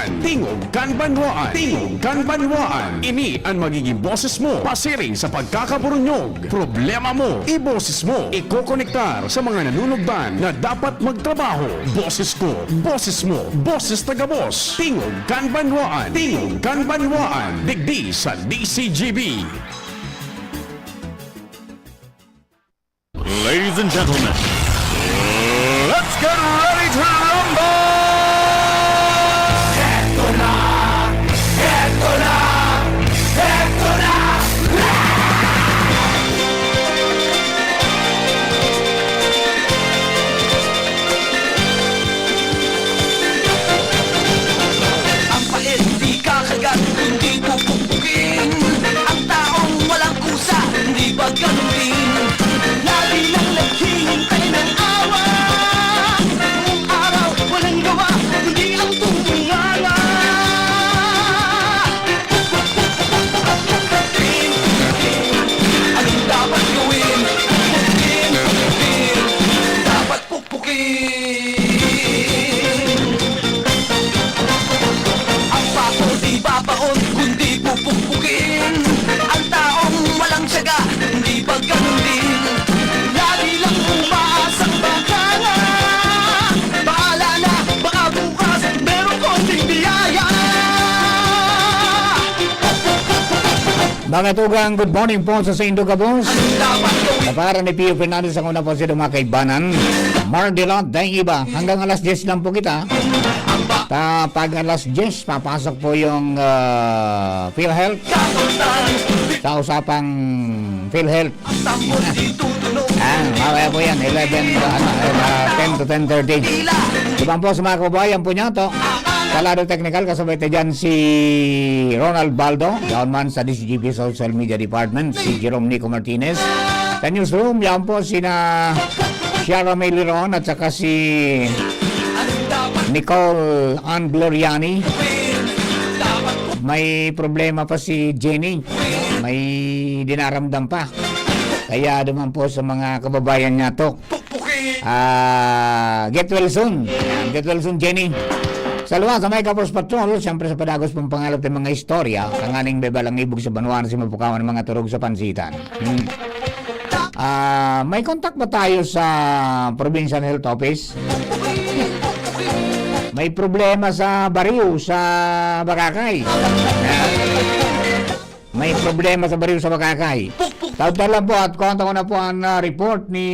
Banwaan. Tingog kan Banwaan. Tingog kan Banwaan. Ini ang magiging boses mo pasiring sa pagkakaburunyog. Problema mo, iboses mo. Ikokonektar sa mga nanunugban na dapat magtrabaho. Boses ko, boses mo, boses taga-boss. Tingog kan Banwaan. Tingog kan Banwaan. Digdi sa DCGB. Ladies and gentlemen, let's get ready to rumble! Ang pait di kakagat, hindi pupupukin. Ang taong walang kusa, hindi ba ganun din? Lagi lang naghihintay ng awa. Buong araw, walang gawa, hindi ang tungtungala. Pupupukin, anong dapat gawin? Pupukin, dapat pupukin. Ang papo di babaon, kundi pupukpukin. Ang taong walang tiyaga, hindi ba ganun din? Lagi lang umaasang bangkala. Bahala na, baka bukas meron konting biyaya. Mga tugang, good morning po sa Indo Gabos. Anong dapat gawin? Sa para ni Pio Fernandez ang una po sila mga kaibanan. Mardelot, dahil iba. Hanggang alas 10 lang po kita. Pag alas 10, papasok po yung PhilHealth. Sa usapang PhilHealth. Tambol di tutunog. Mamaya po yan, 10 to 10:30. Tila, Ibang po sa mga kababayan po niya to. Sa lado technical, kasabay tayo dyan si Ronald Baldo, down man sa DCGP Social Media Department, si Jerome Nico Martinez. Sa newsroom, yan po sina Ciara May Liron at saka si anong dapat Nicole Ann Gloriani. gawin? Dapat May problema pa si Jenny. May dinaramdam pa. Kaya naman po sa mga kababayan niya to. pupukin. Get well soon. Get well soon, Jenny. Sa luwa, sa may Kapos Patrol, siyempre sa padagos pong pangalap ng mga istorya, ang aning bebalang ibog sa Banwaan si mapukawan ng mga turog sa pansitan. May contact ba tayo sa Provincial Health Office? May problema sa Bariw, sa Bakakay. May problema sa Bariw, sa Bakakay. Tawag lang po at konta ko na po ang report ni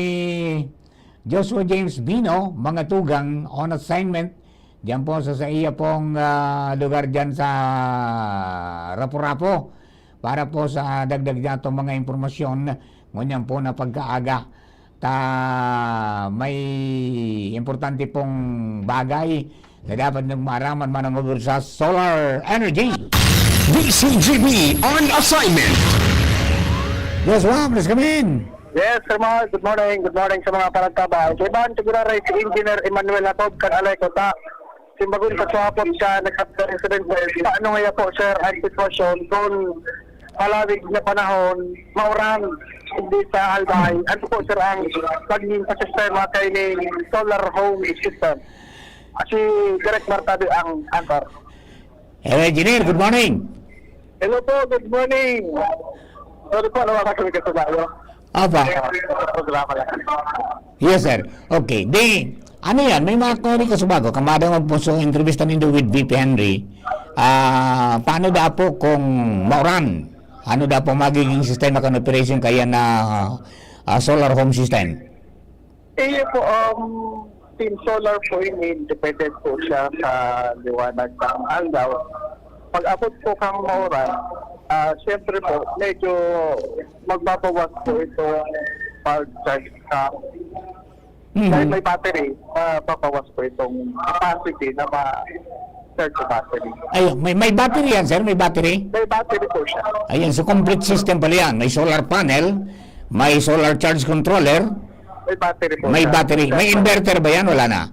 Joshua James Bino, mga tugang on assignment. Diyan po sa iya pong lugar dyan sa Rapo-Rapo para po sa dagdag niya itong mga impormasyon ngunyan po na pagkaaga may importante pong bagay na dapat nang maraman manangubur sa solar energy. DCGB on assignment. Joshua, please come in. Yes, Sir Mark. Good morning. Good morning sa mga palagkaba. Sa iban, siguro rin si Engineer Emmanuel Hatob kan alay ko ta. Simbagun sa swapot siya, nag-update incident mo. Paano nga po, sir, ang sitwasyon kung palawig na panahon, mauran, hindi sa Albay. Ano po, sir, ang pagiging sa sistema kay ni solar home system? Si Direk Martabi ang answer. Hello, Engineer. Good morning. Hello po, good morning. Sorry po, nawakas kami kasi ba? Apa? Programa lang. Yes, sir. Okay. Ano yan? May mga kori ka subago. Kamada magpuso intervista nindo with VP Henry. Paano da po kung mauran? Ano da po magiging sistema kan operation kaya na solar home system? Po, Team Solar po independent po siya sa liwanag ng araw. Pag-abot po kang mauran, siyempre po, medyo magbabawas po ito power charge sa dahil may battery, papawas po itong capacity na ma-charge sa battery. Ayun, may battery yan, sir? May battery? May battery po siya. Ayun, so complete system pala yan. May solar panel, may solar charge controller, May battery po may siya. battery. May inverter ba yan? Wala na?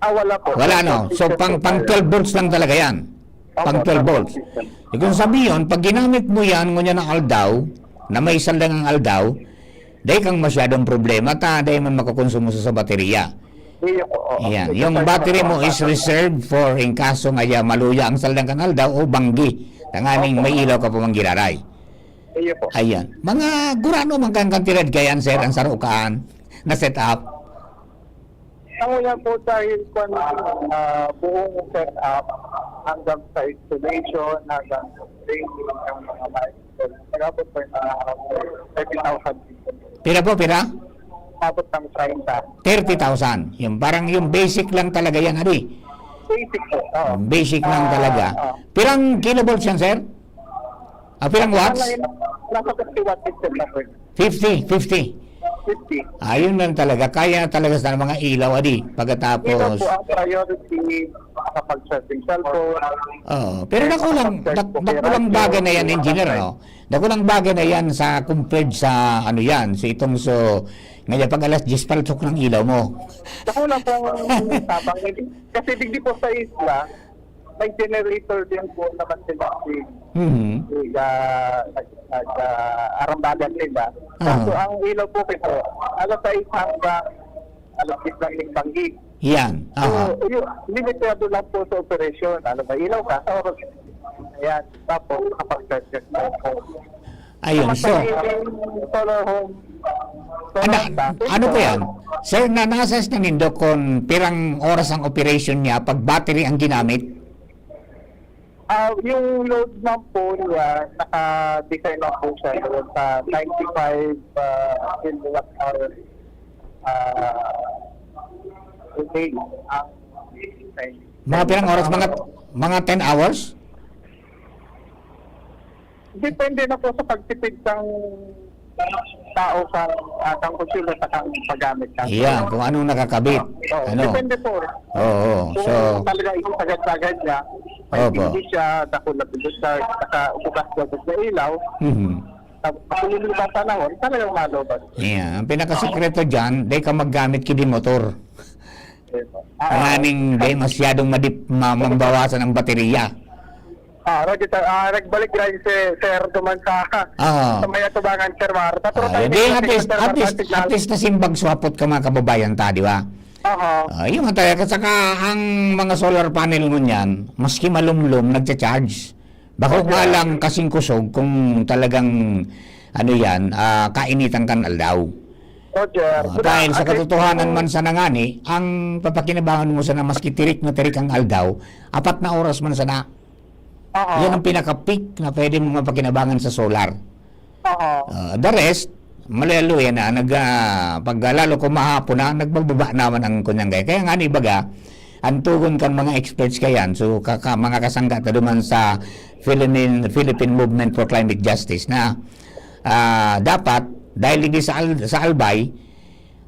Wala po. Wala, no? So, pang 12 volts lang talaga yan. Pang 12 volts. Kung sabihin, pag ginamit mo yan, ngunyan ng aldaw, na may isang lang ang aldaw, dahil kang masyadong problema, dahil man makakonsumo sa baterya. Iyo po. Oo. Yan. Yung battery mo is reserved for in kaso nga maluya ang saldang kanal daw o banggi. Tanganing may ilaw ka pa manggiraray. Iyo po. Ayan. Mga gurano man kantirad kayan sir ang sarukaan na setup. Ang una po dahil kung buong setup hanggang sa installation, hanggang sa training ng mga bicycle, nag-abot po yung 30,000 Pira po, pira? abot ng 30. 30,000. Yung parang yung basic lang talaga yan, adi. Basic po. Oo. Basic lang talaga. Pirang kilovolts yan, sir? Pirang watts? Nasa 50 watts system na po. 50. 50. Ayun lang talaga. Kaya na talaga sa mga ilaw, adi. Ito Pagkatapos... po ang priority makapag-charging cellphone. Pero nakulang bagay na yan, engineer, no? Nakulang bagay na yan sa compared sa ano yan, sa itong so... Ngayon, pag alas 10, paltok ng ilaw mo. Nakulang pong tapang. Kasi digdi po sa isla, may generator din po naman sila arambagan nila. So, ang ilaw po ito, alas 6 hanggang alas 10 lang yung banggi. Yan. So, limitado lang po sa operasyon. Ano ba, ilaw ka? Sa oras. Ayan. Tapos, kapag-charge na po. Ayun, so... Solar home. Ano po yan? Sir, nanasas na nindo kung pirang oras ang operation niya pag battery ang ginamit? Yung load ng po niya, naka-design na po siya doon sa 95 kilowatt hour a day ang design. Mga pirang oras? Mga 10 hours? Depende na po sa pagtipid ng tao sa atang consumer sa kang paggamit. Yan, kung anong nakakabit. Ano? Depende po. Oo. Kung So, talaga isagad-sagad niya, may Opo. hindi siya dakulat ito sa ugas-ugas na ilaw, pag lumilipas sa nahon, talagang malobat. yeah. Ang pinakasikreto dyan, di ka maggamit kidi motor. Maraming di masyadong mambawasan ang baterya. Roger, nagbalik rin si Sir Duman sa may atubangan, Sir Marta. Pero Di, at least na simbag swapot ka mga kababayan ta, di ba? Yung talaga, saka ang mga solar panel mo niyan, maski malumlum, nagcha-charge. Bako nga lang kasing kusog kung talagang ano yan, kainitan kan aldaw. Roger. Dahil sa katotohanan man sa nangani, ang papakinabangan mo sana maski tirik na tirik ang aldaw, 4 na oras man sana. Yan ang pinaka-peak na pwede mo mapakinabangan sa solar. The rest, malalo yan na, pag lalo kung mahapon na, nagbababa naman ang kunyang gaya. Kaya nga ni baga, ang tugon kan mga experts kayan, so mga kasangga na duman sa Philippine Movement for Climate Justice na dapat, dahil hindi sa Albay,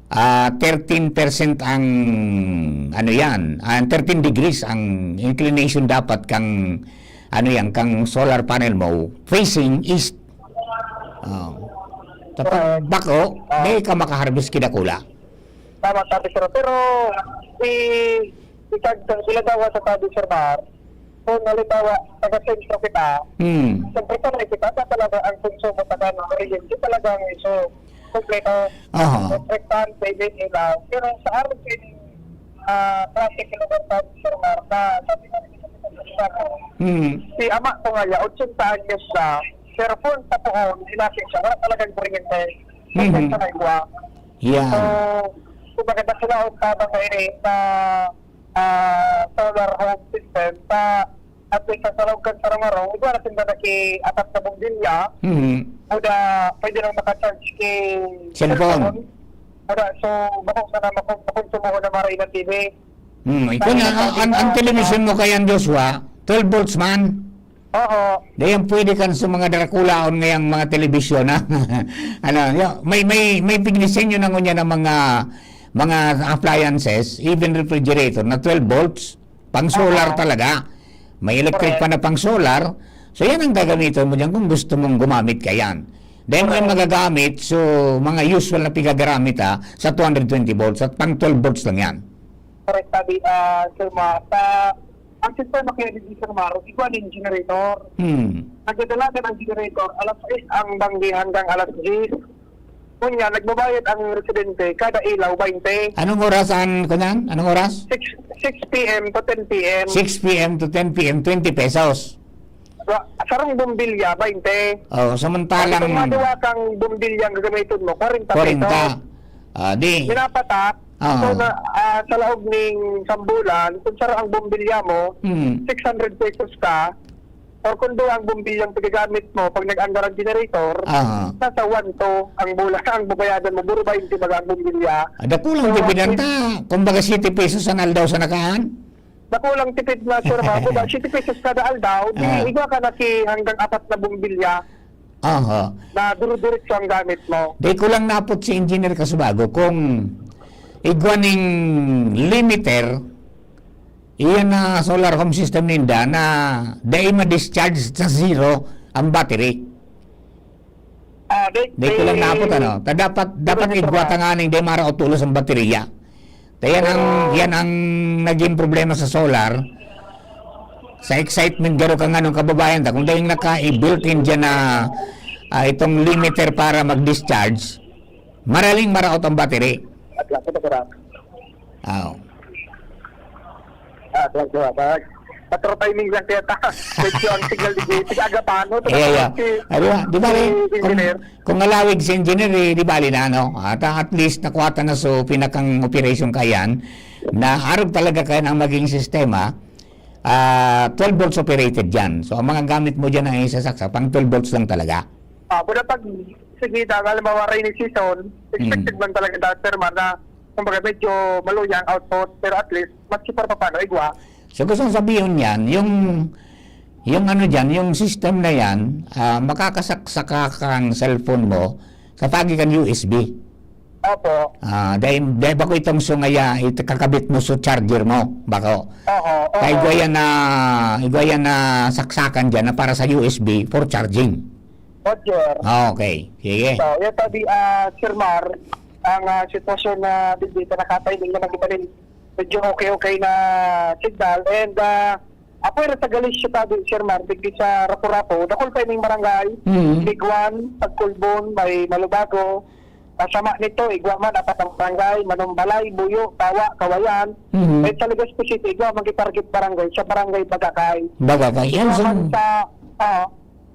13% ang ano yan, 13 degrees ang inclination dapat kang kang solar panel mo facing east. Tapos bako, di ka makaharvest kidakula. Tama, sabi sir. Pero, sila daw sa sabi sir Mar, kung nalitawa, taga-sentro kita, siyempre ka na kita, talaga ang konsumo sa ganong kuryente, talagang iso, kompleto, rektan, pwede nila. Pero sa araw din, klase kilowatt sir Mar, na sabi na si ama ko nga ya 80 anyos na cellphone sa tuon ilasin siya wala talagang kuryente sa naigwa so kumbaga na sila ang tabang na solar home system at least sa salog kan sarang-araw ito na sinda naki-atap na bumbilya uda pwede nang makacharge kay cellphone uda so bakong sana makonsumo ko na maray ng TV. Ito na, ang television mo kayan, Joshua, 12 volts man. Dayan pwede kan sa mga Draculaon ngayang mga television, ha? may pignisenyo na ngunya ng mga appliances, even refrigerator, na 12 volts, pang solar talaga. May electric pa na pang solar. So yan ang gagamitin mo dyan kung gusto mong gumamit ka yan. Dahil mo yung magagamit, so mga usual na pigagamit sa 220 volts at pang 12 volts lang yan. Correct, sabi, Sir Marta, ang sistema kaya din Sir Maro, ikaw ang generator. Nagdadala ka ng generator, alas 6 ang banggi hanggang alas 10. Kunya, nagbabayad ang residente kada ilaw 20. Anong orasan ko yan? Anong oras? 6 p.m. to 10 p.m. 6 p.m. to 10 p.m. 20 pesos. Sarang bumbilya, 20. Oh, samantalang Kung madiwatang bumbilya ang gagamitin mo, 40 40. pesos. Di. Pinapatak, Oo. so na, sa loob ng sambulan, kung sarang ang bumbilya mo, 600 pesos ka, or kung doon ang bumbilyang pagagamit mo, pag nag-andar ang generator, Ah. nasa 1 to ang bulan, ang babayadan mo, buro 20 baga ang bumbilya. Ada kulang dipidanta. Kumbaga 7 pesos ang aldaw sa nakaan. Nakulang tipid na sure mga buda, 7 pesos kada aldaw, di igwa ka na hanggang 4 na bumbilya Aha. na duro-diretso ang gamit mo. Di ko lang napot si Engineer Kasubago kung igwaning limiter iyan na solar home system ninda na dahil ma-discharge sa zero ang battery. Di ko lang napot ano. Dapat igwata nga ning di mara o tulos ang baterya. Yan ang naging problema sa solar. Sa excitement garo ka nga nung kababayan ta kung dahil naka-built-in dyan na itong limiter para mag-discharge, maraling maraot ang battery. At lang, ito kurang. Oh. At lang, patro timing lang kaya ta. Medyo ang signal di aga paano. Yeah. Di ba kung alawig si engineer, di bali na, no? At least nakuha na so pinakang operation kayan na arog talaga kaya ang maging sistema. 12 volts operated dyan. So, ang mga gamit mo dyan ay sasaksa, pang 12 volts lang talaga. Kuna pag sige, halimbawa rainy season, expected man talaga dati na kumbaga medyo maluya ang output, pero at least mas cheaper pa paano, igwa. So, gusto kong sabihin yan, yung ano dyan, yung system na yan, makakasaksaka kang cellphone mo sa pagitan USB. Opo. Dahil bako itong sungaya, kakabit mo sa charger mo, bako. Oo. Kaya igwayan na saksakan dyan na para sa USB for charging. Roger. Okay, sige. So, yan tabi, Sir Mar, ang sitwasyon na dito nakatayning na nakita rin medyo okay na signal. And ako yung tagalis siya tabi, Sir Mar, digdi sa Rapo-Rapo, nakul pa yung barangay, Biguan, Pagkulbon, may Malubago, kasama nito, Igwaman, apat ang barangay, Manumbalay, Buyo, Tawa, Kawayan. May talaga specific, Igwa, mag-target barangay, sa barangay Bagakay. Bagakay. Yan sa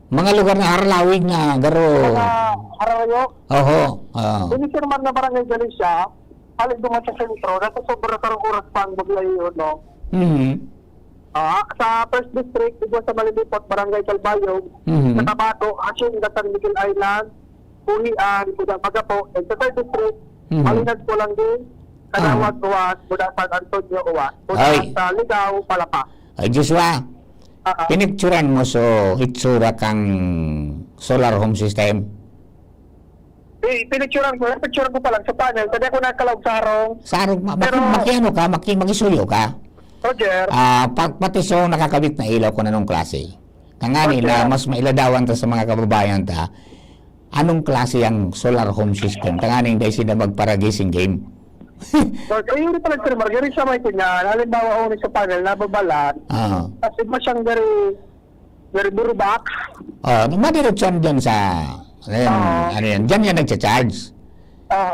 mga lugar na harlawig na garo. Mga Harayo. Oho. Hindi Sir Mar na barangay Galicia, halit duman sa sentro, nasa sobra karong oras pa ang bagay yun, no? Sa first district, Igwa sa Malilipot, barangay Calbayog, sa Tabato, Asin, San Miguel Island, Pulian, Budang Pagapo, and sa third district, Malinag po lang din, Kanawag, Uwas, Budang San Antonio, Uwas, Budang sa Ligaw, Palapa. Ay, Joshua, pinicturan mo so itsura kang solar home system. Pinicturan ko pa lang sa panel, kasi ako nakalawag sa harong. Sarog, makiano ka, makisuyo ka. Roger. Pati so nakakabit na ilaw ko na nung klase. Kangani na mas mailadawan ta sa mga kababayan ta, anong klase ang solar home system? Tanganing dahil sila magparagising game. So, ayun rin pala, Sir Mar, gano'n siya may kunya, halimbawa ako sa panel, nababalan, kasi iba siyang very burubak. Madiretson dyan sa, ano yan, dyan yan nagcha-charge.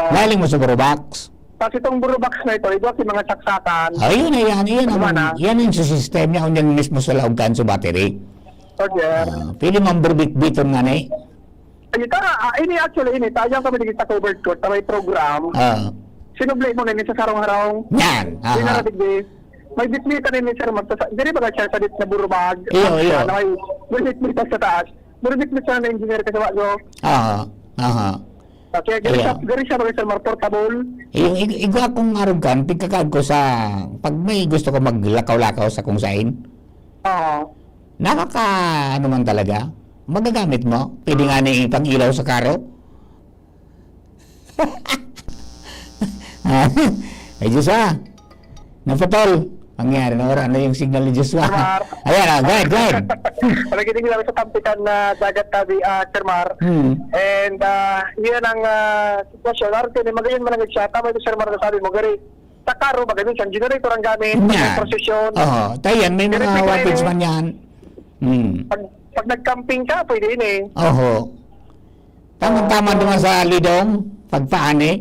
Galing mo sa burubox. Kasi itong burubox na ito, ito yung mga saksakan. Yan yung sa system niya, kung yan mismo sa laugkan sa battery. Roger. Pwede mong burbiton nga na eh. Ini tayang kami dito sa covered court, may program. Sinublay mo na sa sarong-harong. Yan. May bitmita rin ni Sir Mar. Dili ba siya sa dit na burubag? Iyo. May bitmita sa taas. Burubitmita na engineer kasi wag. Kaya gari siya ba Sir Mar, portable? Yung igwa kong arugan, tigkakag ko sa, pag may gusto ko maglakaw-lakaw sa kung sain, ano man talaga, magagamit mo. Pwede nga na pang ilaw sa karo. Ay, Joshua, napatol. Pangyari na oras, ano yung signal ni Joshua? Ayan, go ahead. Palagiting namin sa tampikan na dagat tabi, Sir Mar. And yan ang sitwasyon. Artin, magayon man ang siya. Tama ito, Sir Mar, na sabi mo, gari, sa karo, magayon siyang generator ang gamit, may prosesyon. Tayan, may mga wattage man yan. Pag nag-camping ka, pwede yun eh. Tama naman sa Lidong, Pagpaani?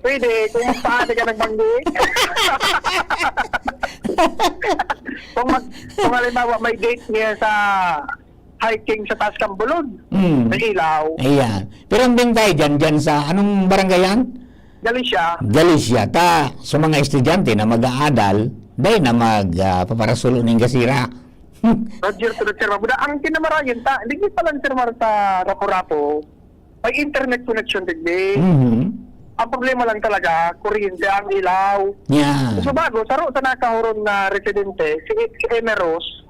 Pwede, kung paano ka nagbanggi. kung halimbawa may date niya sa hiking sa Taas Kambulog, may ilaw, Ayan. Pero ang bintay dyan sa, anong barangay yan? Galicia, Galicia. Sa mga estudyante na mag-aadal, dahil na paparasulo ng gasira. Roger to the Sir Mar. Ang kinamarayan hindi pa lang Sir Mar sa Rapo-Rapo, may internet connection digdi. Ang problema lang talaga, kuryente ang ilaw. Yeah. So bago, saro sa nakahuron na residente, si Emeros,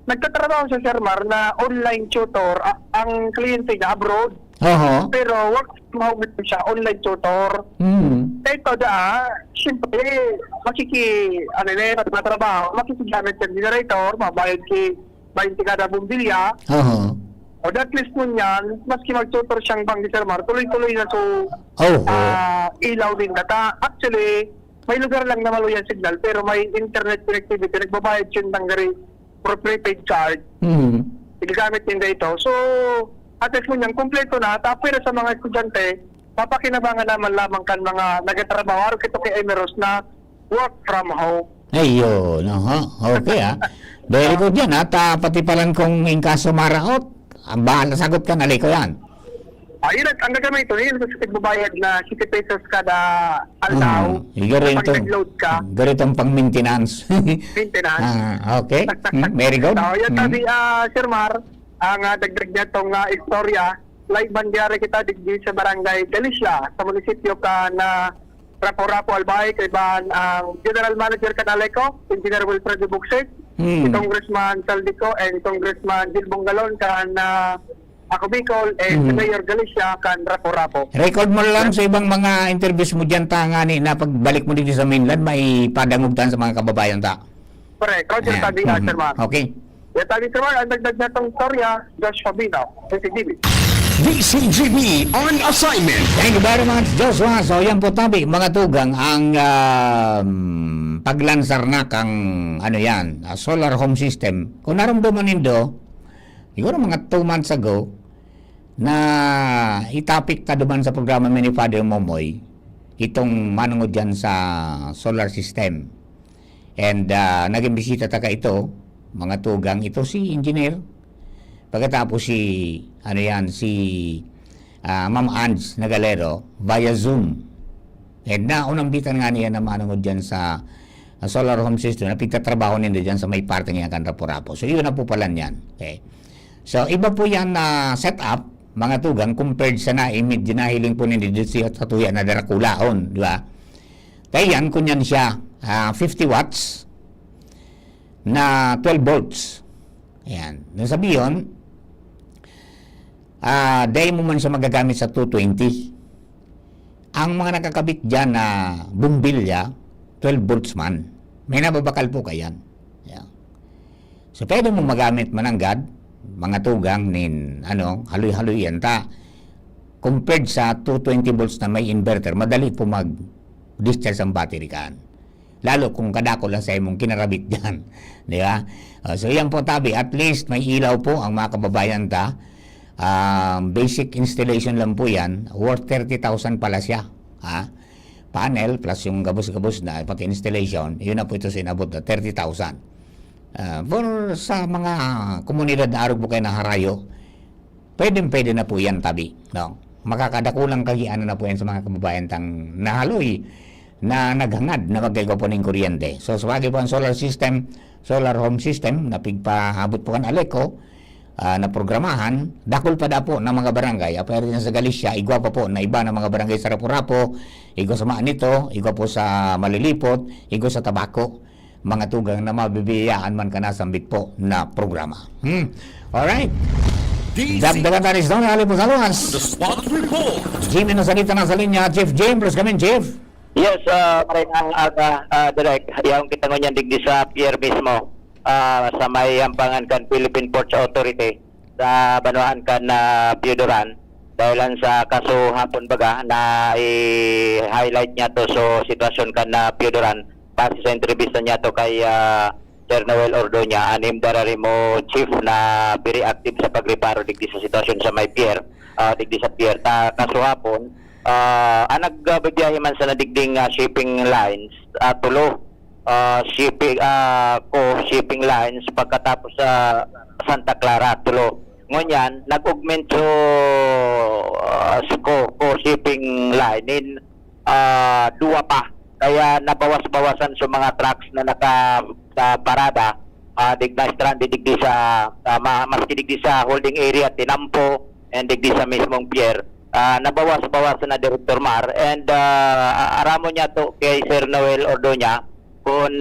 nagtatrabaho sa Sir Mar na online tutor, ang kliyente niya abroad. Oho. Pero work from home siya, online tutor. Ito siyempre, makikigamit ng generator, mabayad ki 20 kada bumbilya. Oho. O that least mo niyan, maski mag-tutor siyang bang Sir Mar, tuloy-tuloy na so ilaw din data. Actually, may lugar lang na maluyan signal, pero may internet connectivity, nagbabayad siya ng for prepaid card. Igagamit din ito. So, at least mo niyan, kompleto na, tapos sa mga estudyante, papakinabangan naman lamang kan mga nagatrabaho, araw kito kay Emeros na work from home. Ayun, okay Very good yan at pati palang kung inkaso maraot, ang bahala sagot ka, naliko yan. Ayun, ang gagamit ito, yun sa magbabayad na 60 pesos kada aldaw. Pag nag-load ka. Garitong pang maintenance. Maintenance. Okay, very good. So, yan sabi, Sir Mar, ang dagdag niya itong istorya, live bandyari kita digdi sa barangay Galicia, sa munisipyo ka na Rapo-Rapo Albay, kay Ban ang General Manager Canaleco, Engineer Wilfredo Buxet, Congressman Saldico, and Congressman Gil Bongalon kan ako Bicol, and si Mayor Galicia kan Rapo-Rapo. Record mo lang sa ibang mga interviews mo dyan tangani na pagbalik mo dito sa mainland, may padangugtan sa mga kababayan ta. Correct. Roger sabi, Sir Mar. Okay. Yan sabi, Sir Mar, ang dagdag na itong storya, Josh Fabino, CCTV. DCGB on assignment. Thank you very much, Joshua. So, yan po tabi, mga tugang, ang paglansar na kang, solar home system. Kung naramdaman nindo, siguro mga 2 months ago, na itapik ka duman sa programa ni Father Momoy, itong manungod dyan sa solar system. And naging bisita taka ito, mga tugang, ito si engineer. Pagkatapos si Ma'am Ange Nagalero via Zoom. And naunang bitan nga niya na manungod dyan sa solar home system na pigtatrabaho nila dyan sa may parte nga kan Rapo-Rapo. So yun na po pala niyan. Okay. So iba po yan na setup, mga tugang, compared sa naimid, dinahiling po nila dito sa tuya na darakulaon. Di ba? Kaya yan, kunyan siya, 50 watts na 12 volts. Ayan. Nung sabi yun, dahil mo man siya magagamit sa 220. Ang mga nakakabit dyan na bumbilya, 12 volts man. May nababakal po kayan. Yeah. So, pwede mo magamit mananggad, mga tugang, haloy-haloy yan ta. Compared sa 220 volts na may inverter, madali po mag-discharge ang battery kan. Lalo kung kadako lang sa imong kinarabit dyan. Di ba? So, yan po tabi. At least may ilaw po ang mga kababayan ta. Basic installation lang po yan, worth 30,000 pala siya. Panel plus yung gabos-gabos na pati installation, yun na po ito sinabot na 30,000. For sa mga komunidad na arog po kayo na harayo, pwede na po yan tabi. No? Makakadakulang kagiano na po yan sa mga kababayan tang nahaloy na naghangad na magkagawa po ng kuryente. So sa bagay po ang solar home system na pigpahabot po kan Aleco, na programahan, dakol pa da po ng mga barangay. Apaya rin sa Galicia, igwa pa po na iba ng mga barangay sa Rapo-Rapo, igwa sa Maanito, igwa po sa Malilipot, igwa sa Tabaco, mga tugang na mabibiyaan man ka nasambit po na programa. Alright. Dagdagan tayo sa mga po sa luwas. The Spot Report. Jimmy na salita na sa linya. Chief James, please come in, Chief. Yes, maraming direct. Yung kita mo niyan digdi sa pier mismo. Sa may ampangan kan Philippine Ports Authority sa banuhan kan Piodoran dahilan sa kaso hapon baga na i-highlight niya to so sitwasyon kan Piodoran base sa entrevista niya to kay Sir Noel Ordoña, anim darari mo chief na very active sa pagreparo digdi sa sitwasyon sa may pier, digdi sa pier ta kaso hapon nagbibiyahe man sa nadigding shipping lines, tulo shipping lines pagkatapos sa Santa Clara, tulo. Ngunyan, nag-augment ko shipping line in duwa pa. Kaya nabawas-bawasan sa mga trucks na naka-parada, digna stranded, digdi sa maski digdi sa holding area, Tinampo, and digdi sa mismong pier. Nabawas-bawasan na Director Mar, and aramo niya to kay Sir Noel Ordoña kung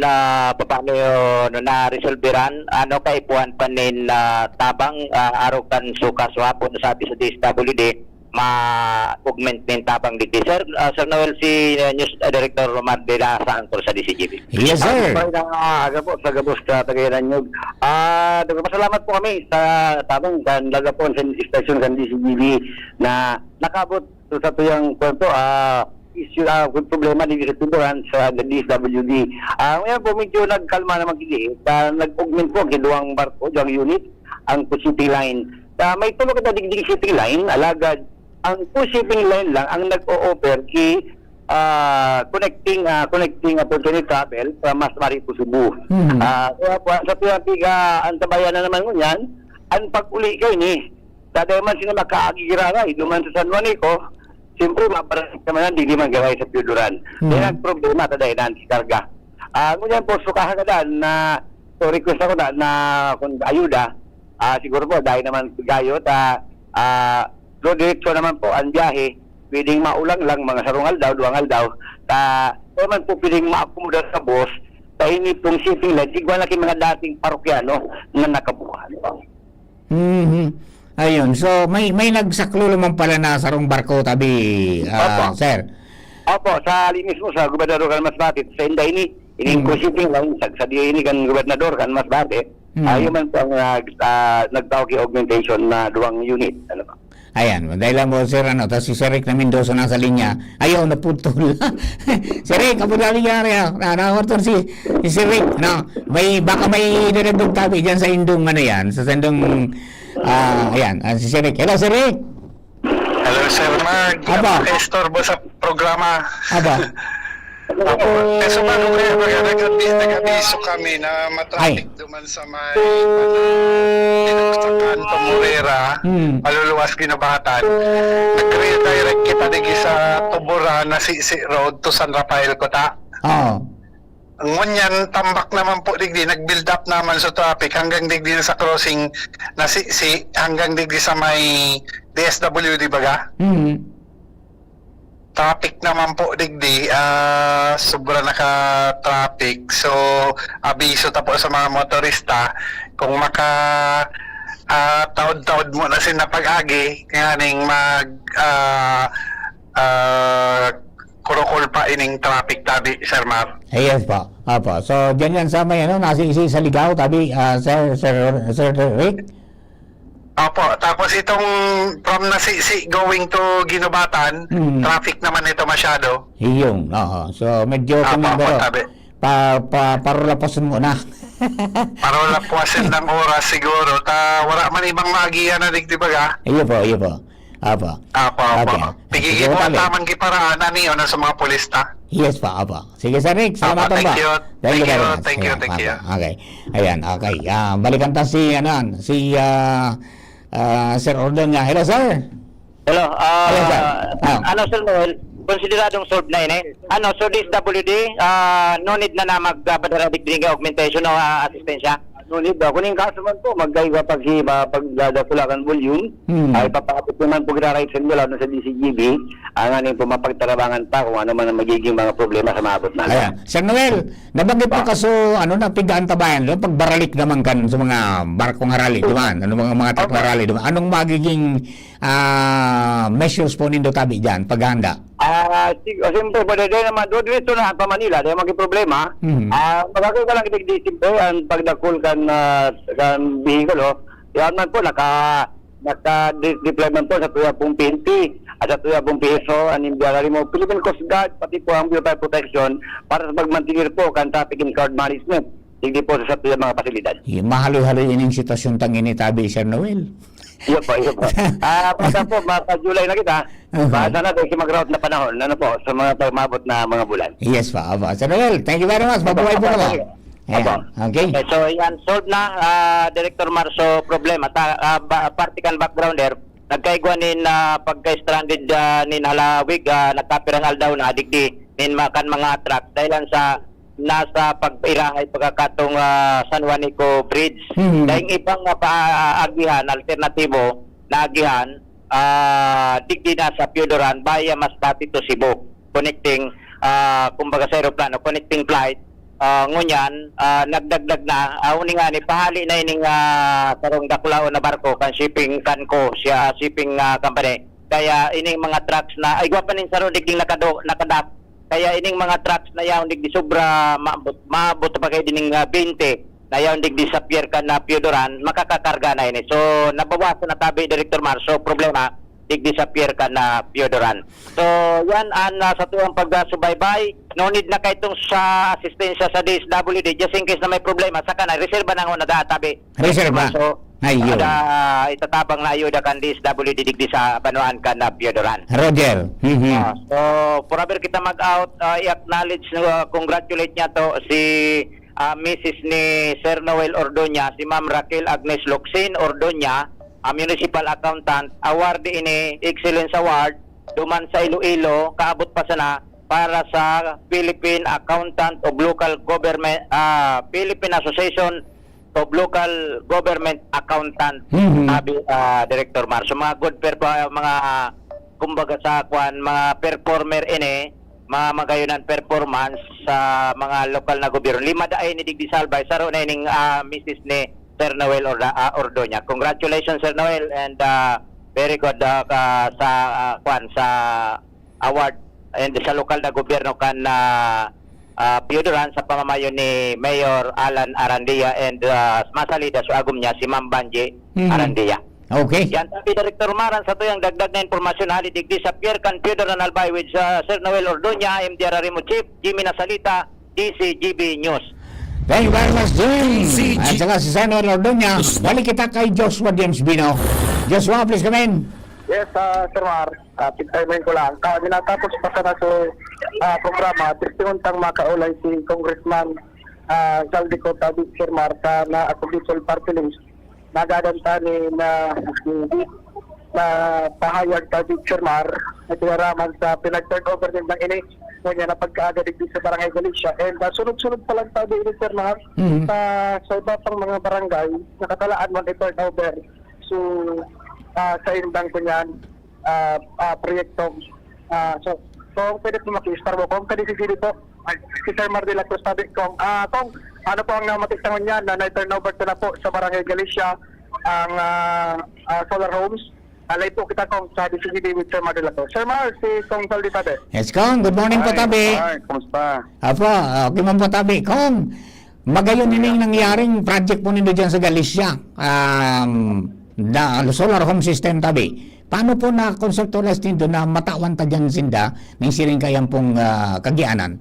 paano na-resolveran, kay puan panin tabang arukan suka swapon sabi sa DSWD, ma-augment nin tabang digdi. Sir Noel, si News Director Romar de la Santos sa DCGB. Yes, sir. Aga po sa Gabos ka Tagayran Nyug. Nagpapasalamat po kami sa tabang kan laga po sa station kan DCGB na nakabot sa tuyang kwento issue problema ni Rituburan sa DSWD. Ngayon po medyo nagkalma naman kili. Nag-augment po kiduang barko, duang unit, ang shipping line. May tulog ka digdig shipping line, alagad ang shipping line lang ang nag-o-offer connecting opportunity travel from Masbate to Cebu. Kaya po sa piga ang tabayan na naman ngunyan, ang pag-uli kayo ni dahil man sila makaagigirangay duman sa San Juanico, siyempre maparasik naman hindi man gaway sa Piyuduran. Kaya problema taday na si karga. Ngunyan po sukahan ka daan na request ako daan na kung ayuda, siguro po dahil naman gayot, road direction naman po ang biyahe, pwedeng maulang lang mga sarungal daw, duangal daw, naman po pwedeng maakomodar sa boss, dahil ni pong shipping line, sigwan laki mga dating parokyano na nakabuhan. Ayun, so may nagsaklo naman pala na sarong barko tabi, Opo. sir. Opo, sa linis mo sa Gobernador kan Masbate, sa Inday ni, ining ko shipping line, sa diya ini kan Gobernador kan Masbate, ayun man po ang nagtawag augmentation na duwang unit. Ano ba? Ayan, dahil lang mo, sir, tapos si Sir Rick na Mendoza nasa linya, ayaw, naputol. Sir Rick, kapag namin yan, nakawarton si Sir Rick, baka may dinadog tabi dyan sa indong, sa indong, ayan, si Sir Rick. Hello, Sir Rick! Hello, Sir Mark. Aba. Estorbo sa programa. Aba. So, bago kayo nag-abiso kami na matraffic duman sa may Pinagsakan, Tumurera, Maluluwas, Ginabatan. Nag-redirect kita digi sa Tuburan na Sisi Road to San Rafael Kota. Oo. Ngunyan, tambak naman po digdi, nag-build up naman sa traffic hanggang digdi sa crossing na Sisi, hanggang digdi sa may DSWD baga. Traffic naman po digdi, sobra naka-traffic. So, abiso tapo sa mga motorista kung taod-taod mo na sila pag-agi nganing kurukul pa ining traffic tabi, Sir Mar. Yes po. Apo. So, dyan yan sa may, nasi sa Ligaw, tabi, Sir Rick. Opo, tapos itong from Nasisi going to Ginubatan, traffic naman ito masyado. Iyong, oo. So, medyo kumagaro. tabi. Parulapasan mo na. Para wala puwasin ng oras siguro. Wala man ibang maagiya na digdi baga. Iyo po. Apo. Apo. Okay. Pigigin Siguro mo tabi. tamang kiparaan niyo na sa mga pulista. Yes pa, apo. Sige, Sir Rick, salamat Apo, ba? thank you. Thank you very much. Thank you. Ayan, okay. Ayan, okay. Balikan ta si Sir Ordoña. Hello, sir. Hello, Hello, sir. Sir Noel, konsideradong solved na yun so DSWD, no need na magpadara digding augmentation o asistensya? Ngunit kuning kaso man po, magkaiba pagdadakulakan volume, ay papakapit naman po gira-right send mula sa DCGB, ang aning po mapagtarabangan pa kung ano man ang magiging mga problema sa maabot na. Ayan. Sir Noel, nabanggit mo kaso, napigaan tabayan, pagbaralik naman kan sa mga barkong harali, duman, mga truck na harali, duman. Anong magiging measures po nindo tabi dyan, paghanda? Siyempre, pwede din naman, doon dito na pa Manila, dahil maging problema, magkakaroon ka lang itigdisip ang pagdakul kan bihikulo, yan man po, naka-deployment po sa tuya pong PNP, at sa tuya pong PSO, animbialari mo, Philippine Coast Guard, pati po ang Bureau of Protection, para sa pagmantinir po kan traffic and crowd management, hindi po sa tuya mga pasilidad. Mahalo-halo ining sitwasyon tangini tabi, Sir Noel. Iyo po. Basta po, July na kita. Basta natin si mag-route na panahon, ano po, sa mga pagmabot na mga bulan. Yes pa, Aba. Sir Noel, thank you very much. Mabuhay po naman. Apo. Okay. So yan, solved na, Director Marso, problema. Partikan backgrounder, nagkaigwanin na pagka-stranded nin halawig, nagkapirangal daw na adigdi nin makan mga truck dahil sa nasa pag-irahay pagkakatong San Juanico Bridge. Dahil ibang paagihan, alternatibo na agihan, digdi na sa Piodoran, via Masbate to Cebu, connecting, kumbaga sa aeroplano, connecting flight. Ngunyan, nagdagdag na, uning nga ni pahali na ining karong dakulao na barko, kan shipping kanko, siya shipping company. Kaya ining mga trucks na, ay gwapan nin saro digding nakadak. Kaya ining mga trucks na yaw digdi sobra maabot pa kay dining 20 na yaw digdi sa pier kan na Piodoran, makakakarga na ini. So nabawasan na tabi Director Marso, problema digdi sa pier kan na Piodoran. So yan sa tuwang pagsubaybay, no need na kay itong sa asistensya sa DSWD just in case na may problema sa kanay reserba na na databi. Reserba. So Ayun. itatabang na ayuda kan DSWD digdi sa banuan kan na Piodoran. Roger. So, forever kita mag-out, i-acknowledge, congratulate niya to si Mrs. ni Sir Noel Ordoña, si Ma'am Raquel Agnes Locsin Ordoña, Municipal Accountant, award ini Excellence Award, duman sa Iloilo, kaabot pa sana para sa Philippine Accountant of Local Government, Philippine Association of Local Government Accountant, sabi Director Mar. So mga good mga kumbaga sa mga performer ini, mga magayunan performance sa mga lokal na gobyerno. Lima daay ni Digdi Salbay, saro na ining Mrs. ni Sir Noel Ordoña. Congratulations Sir Noel and very good sa award and sa lokal na gobyerno kan Piodoran sa pamamayo ni Mayor Alan Arandia and masalida sa agum niya si Ma'am Banji Arandia. Okay. Yan sabi Director Maran sa tuyang dagdag na impormasyon halidigdi sa Pier Can Piodoran Albay with Sir Noel Ordoña, MDR Remo Chief, Jimmy Nasalita, DCGB News. Thank you very much, Jim. At saka si Sir Noel Ordoña, balik kita kay Joshua James Bino. Joshua, please come in. Yes, Sir Mar, pintimen ko lang. Minatapos pa sana sa programa, testiyontang makaulay si Congressman Saldico Tabi, Sir Mar, na ako Bicol Party List. Nagadanta ni na pahayag Tabi, Sir Mar, na tinaraman sa pinag-turnover din ng ini. Ngunyan na pagkaagadig din sa Barangay Galicia. And sunod-sunod pa lang Tabi ini, Sir Mar, sa iba pang mga barangay, nakatalaan man i-turnover. So, sa indang kunyan proyektong so kung pwede po makistar mo kung pwede sigili po si Sir Mar de la Cruz sabi kung ano po ang matistangon niya na na-turnover na po sa Barangay Galicia ang solar homes. Alay po kita kung sa DCGD with Sir Mar de la Cruz. Sir Mar, si Kong Saldi Tabi. Yes, Kong. Good morning po, Tabi. Hi, kumusta? Apo, okay man po, Tabi. Kong, magayon din yung nangyaring project po nito dyan sa Galicia. Solar home system, Tabi. Paano po na conceptualize nito na matawan ta dyan sinda ng siring kayang pong kagianan?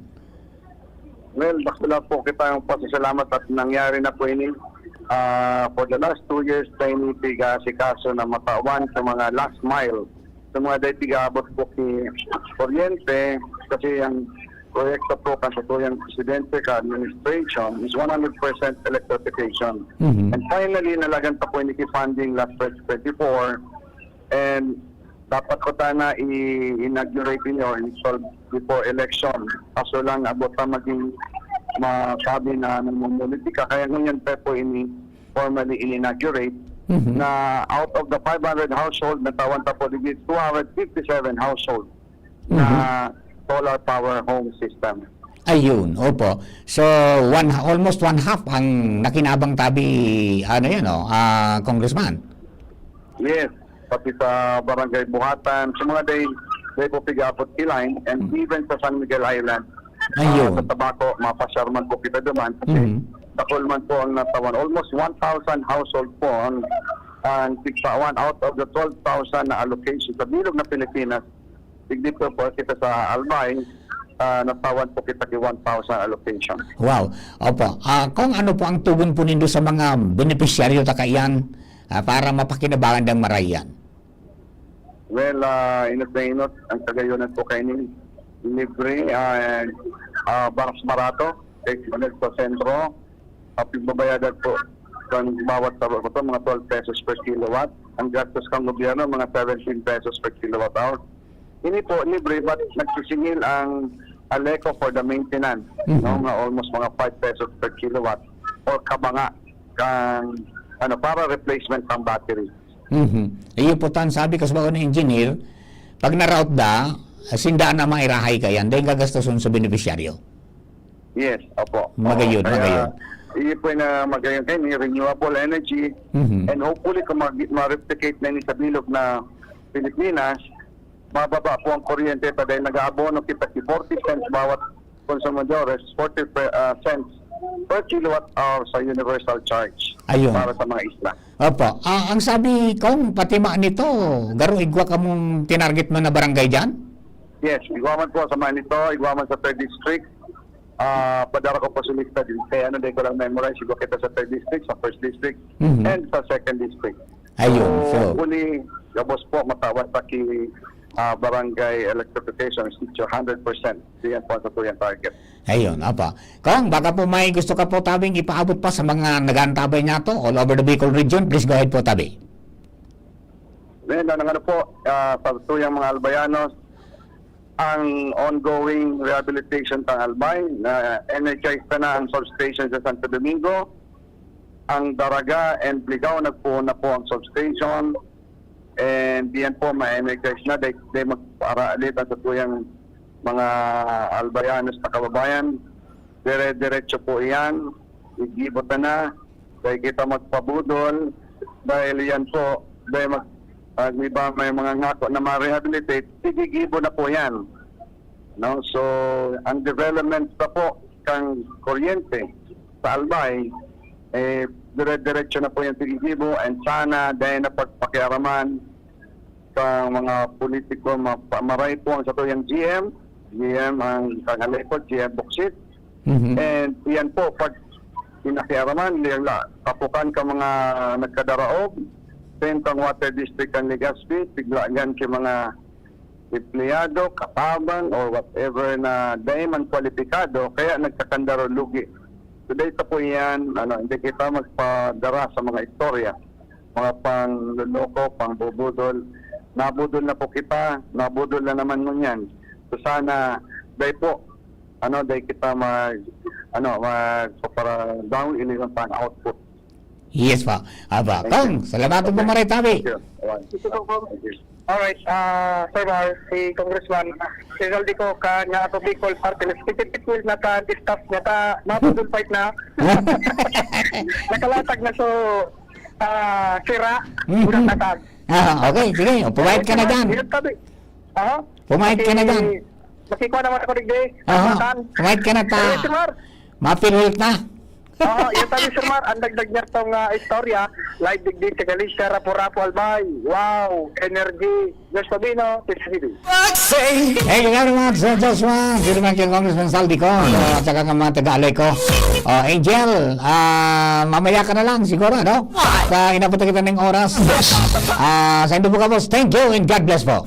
Well, bakla po kita yung pasasalamat at nangyari na po ini. For the last 2 years, tayo tiga si kaso na matawan sa mga last mile. Sa mga dahi tiga-abot po ki Oriente, kasi ang proyekto po kasatuyang presidente ka administration is 100% electrification. And finally, nalagan pa po ini funding last 2024. And dapat ko na i-inaugurate niyo install before election. Kaso lang abot pa maging masabi na namumulitika. Kaya ngayon po ini formally in-inaugurate na out of the 500 household na tawan pa po 257 household na solar power home system. Ayun, opo. So, almost one half ang nakinabang Tabi, Congressman. Yes, pati sa Barangay Buhatan, sa mga day po pigapot Kiline, and even sa San Miguel Island. Ayun. Sa Tabaco, mapasyarman po kita duman. Kasi takol man po ang natawan. Almost 1,000 household po ang tigpaan out of the 12,000 na allocation sa bilog na Pilipinas. Tigdi po kita sa Albay, natawan po kita ki 1,000 allocation. Wow. Opo. Kung ano po ang tugon po nindo sa mga benepisyaryo ta kayan para mapakinabangan ng marayan? Well, inot na inot, ang kagayunan po kayo ni libre, Baras Marato, kay sa sentro, pagbabayadan po kan bawat tabo ko to, mga 12 pesos per kilowatt. Ang gastos kang gobyerno, mga 17 pesos per kilowatt hour. Ini po libre, but nagsisingil ang Aleco for the maintenance, no? Mga almost mga 5 pesos per kilowatt or kabanga kang para replacement ng battery. Iyo po tan sabi kasi ba ng engineer, pag na-route da, sindaan na mairahay kayan, dahil gagastoson sa beneficiaryo. Yes, opo. Magayon, Kaya, magayon. Iyo po na magayon kayo ni renewable energy and hopefully kung ma-replicate na ni sa bilog na Pilipinas, mababa po ang kuryente pa dahil nag-aabono kita 40 cents bawat konsumadores, 40 cents per kilowatt hour sa universal charge. Ayun. Para sa mga isla. Opo. Ang sabi kong patima nito, garo igwa ka mong tinarget mo na barangay dyan? Yes, igwaman po sa Manito, igwaman sa 3rd District. Padara ko po sa lista din. Kaya dahil ko lang memorize, igwa kita sa 3rd District, sa 1st District, and sa 2nd District. Ayun. So, So, huli, gabos po, matawad sa barangay electrification is 100%. Diyan po sa tuyang target. ayun, apa. Kung baka po may gusto ka po tabing ipaabot pa sa mga nagantabay niya to all over the Bicol region, please go ahead po tabi. Then, po, sa tuyang mga albayanos, ang ongoing rehabilitation ng Albay, na energize na ang substation sa Santo Domingo, ang Daraga and Bligao nagpo na po ang substation, and diyan po ma-energize na dahil magpaaralitan sa tuyang mga albayanos na kababayan. Dire-diretso po iyan, igibot na dahil kita magpabudol, dahil yan po, dahil may mga ngako na ma-rehabilitate, igigibo na po yan. No? So, ang development na po kang kuryente sa Albay, dire-diretso na po yung tigigibo, and sana dahil na pagpakiaraman sa mga politiko, maray po ang sa tuyang GM ang Aleco, GM Boksit, and yan po, pag pinakiaraman, kapukan ka mga nagkadaraog, Pentang Water District ang Legazpi, biglaan kay mga empleyado, katabang, or whatever na dahil man kwalipikado, kaya nagkakandaro lugi. So dito po yan, hindi kita magpadara sa mga istorya, mga pangluloko, pangbubudol. Nabudol na po kita, nabudol na naman mo yan. So sana, dahil po, dahil kita para down ililang pang output. Yes pa. Aba. Kung, salamat po maray tabi. Alright, Sir Mar, si Congressman, si Zaldico ka nga ato Bicol Party List. Pitipit na ka, staff niya ka, mapudol fight na. Nakalatag na so, sira, ulang natag. Okay, sige. Pumayad ka na dyan. Pumayad ka na dyan. Makikuha naman ako digdi. Pumayad ka na ta. Sir Mar. Mapinult na. Yung tabi, Sir Mar, ang dagdag niya itong istorya, live digdi sa Galicia, Rapo-Rapo, Albay. Wow, energy. Yes, Sabino, TCTV. Hey, good naman, Sir Joshua. Sino man kay Congressman Saldi ko. At saka ka mga taga-alay ko. Angel, mamaya ka na lang siguro, no? Sa inapunta kita ng oras. Sa Indo Bucabos, thank you and God bless po.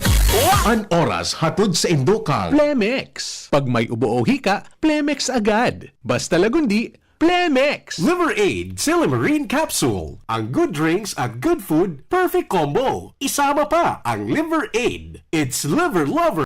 An oras hatod sa Indokal. Plemex. Pag may ubo-ohi ka, Plemex agad. Basta lagundi, Plemex. Liver Aid Silimarine Capsule. Ang good drinks at good food, perfect combo. Isama pa ang Liver Aid. It's liver lover.